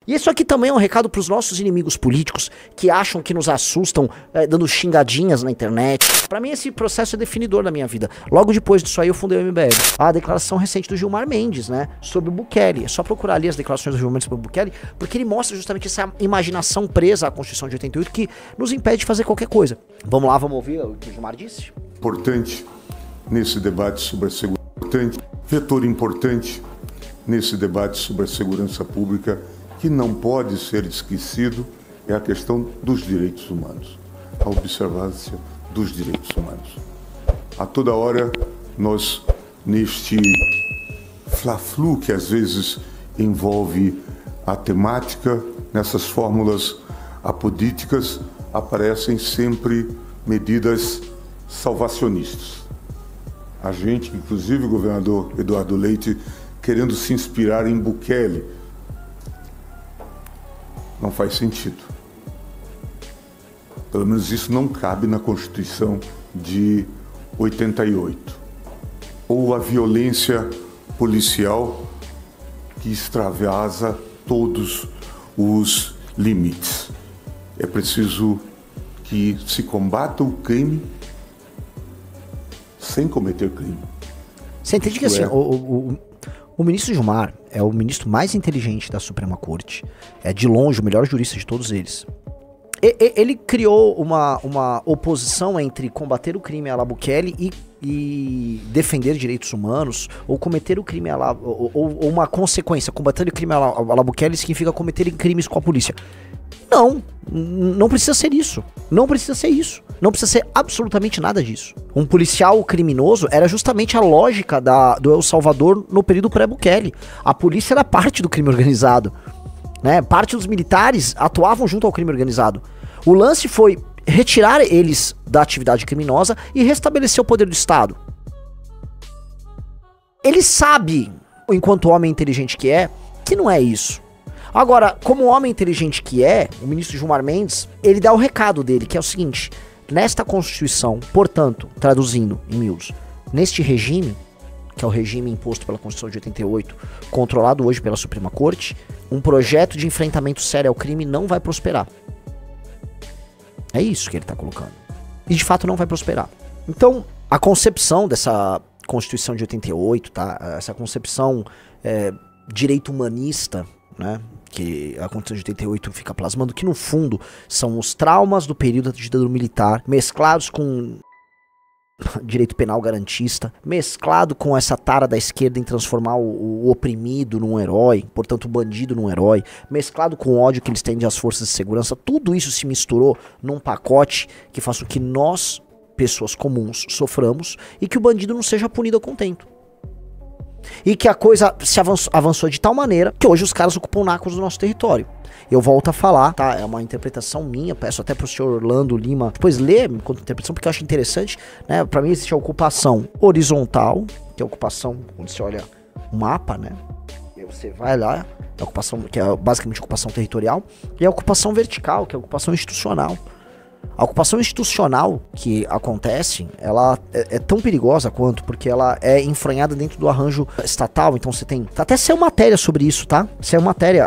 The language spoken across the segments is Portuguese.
E isso aqui também é um recado pros nossos inimigos políticos que acham que nos assustam dando xingadinhas na internet. Pra mim esse processo é definidor da minha vida. Logo depois disso aí eu fundei o MBL. A declaração recente do Gilmar Mendes, né, sobre o Bukele. É só procurar ali as declarações do Gilmar Mendes sobre o Bukele, porque ele mostra justamente essa imaginação presa à Constituição de 88 que nos impede de fazer qualquer coisa. Vamos lá, vamos ouvir o que o Gilmar disse? Importante nesse debate sobre a segurança, vetor importante nesse debate sobre a segurança pública, que não pode ser esquecido, é a questão dos direitos humanos, a observância dos direitos humanos. A toda hora, nós, neste fla-flu que às vezes envolve a temática, nessas fórmulas apodíticas, aparecem sempre medidas salvacionistas. A gente, inclusive o governador Eduardo Leite, querendo se inspirar em Bukele, não faz sentido. Pelo menos isso não cabe na Constituição de 88. Ou a violência policial que extravasa todos os limites. É preciso que se combata o crime sem cometer crime. Você entende que assim, o ministro Gilmar é o ministro mais inteligente da Suprema Corte. É de longe o melhor jurista de todos eles. Ele criou uma oposição entre combater o crime à la Bukele e defender direitos humanos, ou cometer o crime à la... Ou uma consequência, combater o crime à la Bukele significa cometer crimes com a polícia. Não precisa ser isso. Não precisa ser isso. Não precisa ser absolutamente nada disso. Um policial criminoso era justamente a lógica do El Salvador no período pré-Bukele. A polícia era parte do crime organizado, né? Parte dos militares atuavam junto ao crime organizado. O lance foi retirar eles da atividade criminosa e restabelecer o poder do Estado. Ele sabe, enquanto homem inteligente que é, que não é isso. Agora, como homem inteligente que é, o ministro Gilmar Mendes, ele dá o recado dele, que é o seguinte: nesta Constituição, portanto, traduzindo em miúdos, neste regime, que é o regime imposto pela Constituição de 88, controlado hoje pela Suprema Corte, um projeto de enfrentamento sério ao crime não vai prosperar. É isso que ele está colocando. E de fato não vai prosperar. Então, a concepção dessa Constituição de 88, tá? Essa concepção direito humanista, né? Que a Constituição de 88 fica plasmando, que no fundo são os traumas do período da ditadura militar, mesclados com direito penal garantista, mesclado com essa tara da esquerda em transformar o oprimido num herói, portanto o bandido num herói, mesclado com o ódio que eles têm às forças de segurança. Tudo isso se misturou num pacote que faz com que nós, pessoas comuns, soframos e que o bandido não seja punido a contento. E que a coisa se avançou de tal maneira que hoje os caras ocupam nacos do nosso território. Eu volto a falar, tá? É uma interpretação minha, peço até pro senhor Orlando Lima depois ler enquanto interpretação, porque eu acho interessante, né? Pra mim existe a ocupação horizontal, que é a ocupação onde você olha o mapa, né? E aí você vai lá, a ocupação, que é basicamente a ocupação territorial, e a ocupação vertical, que é a ocupação institucional. A ocupação institucional que acontece, ela é tão perigosa quanto, porque ela é enfranhada dentro do arranjo estatal. Então você tem... Até saiu matéria sobre isso, tá? Saiu matéria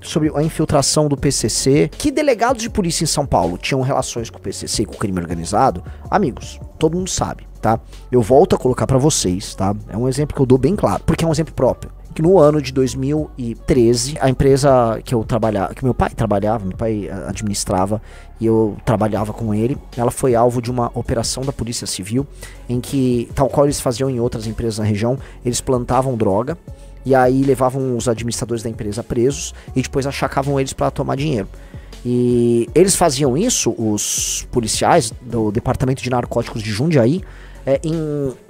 sobre a infiltração do PCC. Que delegados de polícia em São Paulo tinham relações com o PCC e com o crime organizado? Amigos, todo mundo sabe, tá? Eu volto a colocar pra vocês, tá? É um exemplo que eu dou bem claro, porque é um exemplo próprio. Que no ano de 2013, a empresa que eu trabalhava, que meu pai trabalhava, meu pai administrava e eu trabalhava com ele, ela foi alvo de uma operação da Polícia Civil, em que, tal qual eles faziam em outras empresas na região, eles plantavam droga e aí levavam os administradores da empresa presos e depois achacavam eles para tomar dinheiro. E eles faziam isso, os policiais do Departamento de Narcóticos de Jundiaí,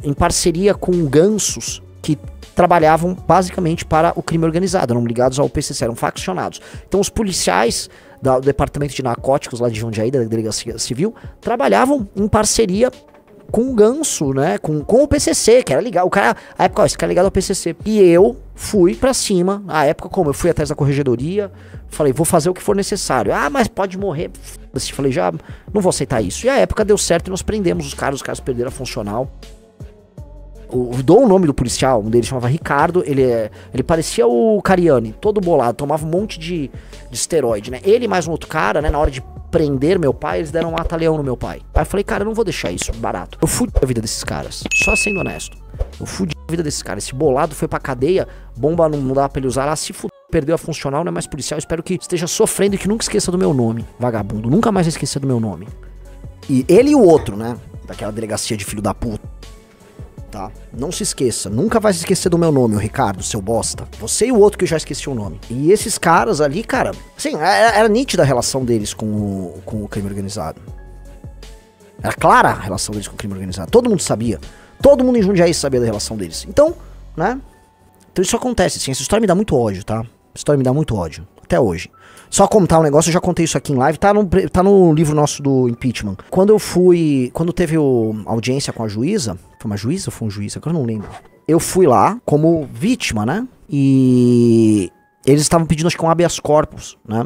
em parceria com gansos que trabalhavam basicamente para o crime organizado, eram ligados ao PCC, eram faccionados. Então os policiais do Departamento de Narcóticos lá de Jundiaí, da Delegacia Civil, trabalhavam em parceria com o ganso, né, com o PCC, que era ligado, o cara, a época, esse cara ligado ao PCC. E eu fui pra cima, a época como? Eu fui atrás da corregedoria, falei, vou fazer o que for necessário. Ah, mas pode morrer. Falei, já não vou aceitar isso. E a época deu certo e nós prendemos os caras perderam a funcional. Dou o nome do policial, um deles chamava Ricardo, ele parecia o Cariani, todo bolado, tomava um monte de esteroide, né? Ele mais um outro cara, né, na hora de prender meu pai, eles deram um mata-leão no meu pai. Aí eu falei, cara, eu não vou deixar isso barato. Eu fudi a vida desses caras, só sendo honesto. Eu fudi a vida desses caras. Esse bolado foi pra cadeia, bomba não dava pra ele usar lá, se fudeu, perdeu a funcional, não é mais policial. Espero que esteja sofrendo e que nunca esqueça do meu nome, vagabundo. Nunca mais vai esquecer do meu nome. E ele e o outro, né, daquela delegacia de filho da puta. Tá? Não se esqueça, nunca vai se esquecer do meu nome, o Ricardo, seu bosta. Você e o outro que eu já esqueci o nome. E esses caras ali, cara, assim, era nítida a relação deles com o crime organizado. Era clara a relação deles com o crime organizado. Todo mundo sabia. Todo mundo em Jundiaí sabia da relação deles. Então, né? Então isso acontece, assim. Essa história me dá muito ódio, tá? Essa história me dá muito ódio. Até hoje. Só contar um negócio, eu já contei isso aqui em live, tá no livro nosso do impeachment. Quando teve a audiência com a juíza, foi uma juíza ou foi um juiz? Agora eu não lembro. Eu fui lá como vítima, né? E eles estavam pedindo, acho que um habeas corpus, né?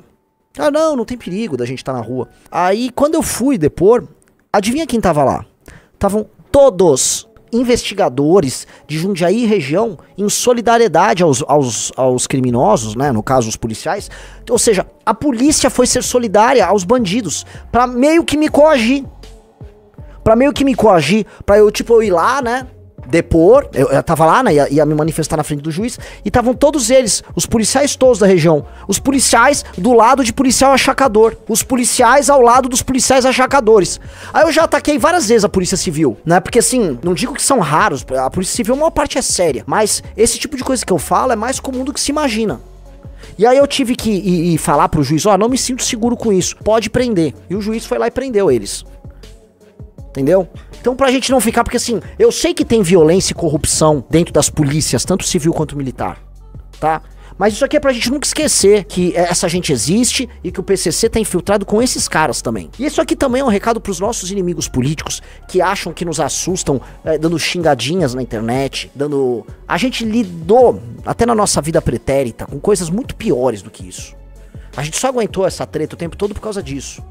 Ah, não tem perigo da gente estar na rua. Aí, quando eu fui depor, adivinha quem tava lá? Estavam todos investigadores de Jundiaí e região em solidariedade aos criminosos, né, no caso os policiais. Ou seja, a polícia foi ser solidária aos bandidos pra meio que me coagir. Pra eu ir lá, né, depor, eu tava lá, né, ia me manifestar na frente do juiz, e estavam todos eles, os policiais todos da região, os policiais do lado de policial achacador, os policiais ao lado dos policiais achacadores. Aí eu já ataquei várias vezes a polícia civil, né, porque assim, não digo que são raros, a polícia civil a maior parte é séria, mas esse tipo de coisa que eu falo é mais comum do que se imagina. E aí eu tive que ir falar pro juiz, não me sinto seguro com isso, pode prender. E o juiz foi lá e prendeu eles. Entendeu? Então pra gente não ficar, porque assim, eu sei que tem violência e corrupção dentro das polícias, tanto civil quanto militar, tá? Mas isso aqui é pra gente nunca esquecer que essa gente existe e que o PCC tá infiltrado com esses caras também. E isso aqui também é um recado pros nossos inimigos políticos que acham que nos assustam, dando xingadinhas na internet, A gente lidou, até na nossa vida pretérita, com coisas muito piores do que isso. A gente só aguentou essa treta o tempo todo por causa disso.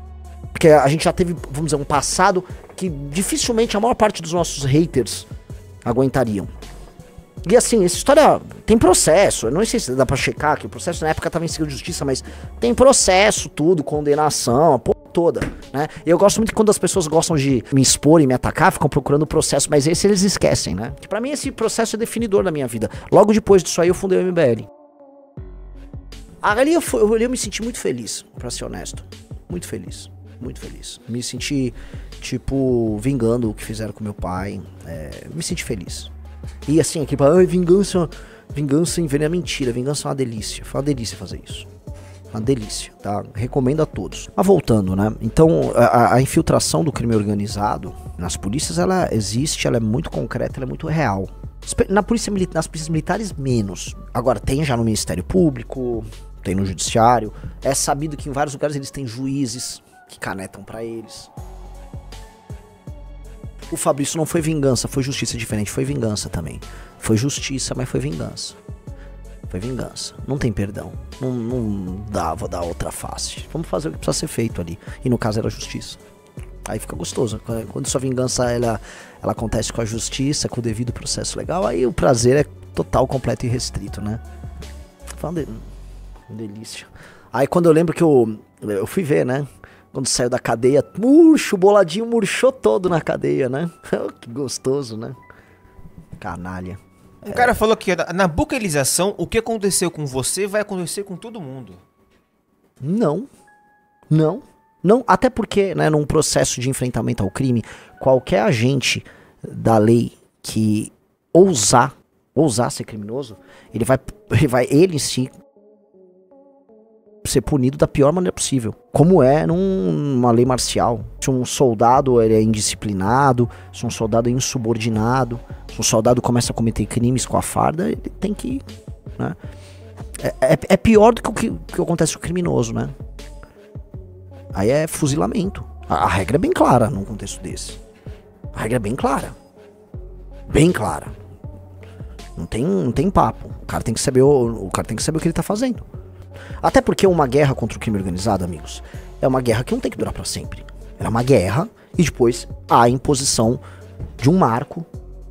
Porque a gente já teve, vamos dizer, um passado que dificilmente a maior parte dos nossos haters aguentariam. E assim, essa história tem processo, eu não sei se dá pra checar, que o processo na época tava em segredo de justiça, mas tem processo, tudo, condenação, a porra toda, né? E eu gosto muito quando as pessoas gostam de me expor e me atacar, ficam procurando o processo, mas esse eles esquecem, né? Que pra mim esse processo é definidor na minha vida. Logo depois disso aí eu fundei o MBL. Ali eu me senti muito feliz, pra ser honesto. Muito feliz. Muito feliz. Me senti, vingando o que fizeram com meu pai. Me senti feliz. E assim, aqui pra vingança envenena mentira. Vingança é uma delícia. Foi uma delícia fazer isso. Uma delícia, tá? Recomendo a todos. Mas voltando, né? Então, a infiltração do crime organizado nas polícias, ela existe, ela é muito concreta, ela é muito real. Nas polícias militares, menos. Agora, tem já no Ministério Público, tem no Judiciário. É sabido que em vários lugares eles têm juízes que canetam pra eles. O Fabrício não foi vingança, foi justiça diferente, foi vingança também. Foi justiça, mas foi vingança. Foi vingança. Não tem perdão. Não dá, vou dar outra face. Vamos fazer o que precisa ser feito ali. E no caso era justiça. Aí fica gostoso. Quando sua vingança ela acontece com a justiça, com o devido processo legal, aí o prazer é total, completo e restrito, né? Foi uma delícia. Aí quando eu lembro que eu fui ver, né? Quando saiu da cadeia, murcho, boladinho, murchou todo na cadeia, né? Que gostoso, né? Canalha. Um cara falou que na buquelização, o que aconteceu com você vai acontecer com todo mundo. Não. Até porque, né, num processo de enfrentamento ao crime, qualquer agente da lei que ousar ser criminoso, ele em si ser punido da pior maneira possível, como é numa lei marcial. Se um soldado ele é indisciplinado, se um soldado é insubordinado, se um soldado começa a cometer crimes com a farda, ele tem que, né? É pior do que o que acontece com o criminoso, né? Aí é fuzilamento. A regra é bem clara num contexto desse. A regra é bem clara. Bem clara. Não tem papo. O cara tem que saber o que ele tá fazendo. Até porque uma guerra contra o crime organizado, amigos, é uma guerra que não tem que durar pra sempre. É uma guerra e depois há a imposição de um marco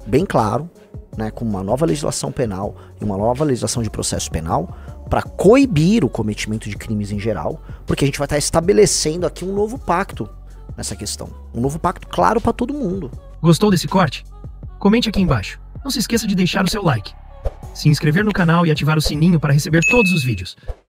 bem claro né, com uma nova legislação penal e uma nova legislação de processo penal para coibir o cometimento de crimes em geral, porque a gente vai estar estabelecendo aqui um novo pacto nessa questão. Um novo pacto claro para todo mundo. Gostou desse corte? Comente aqui embaixo. Não se esqueça de deixar o seu like, se inscrever no canal e ativar o sininho para receber todos os vídeos.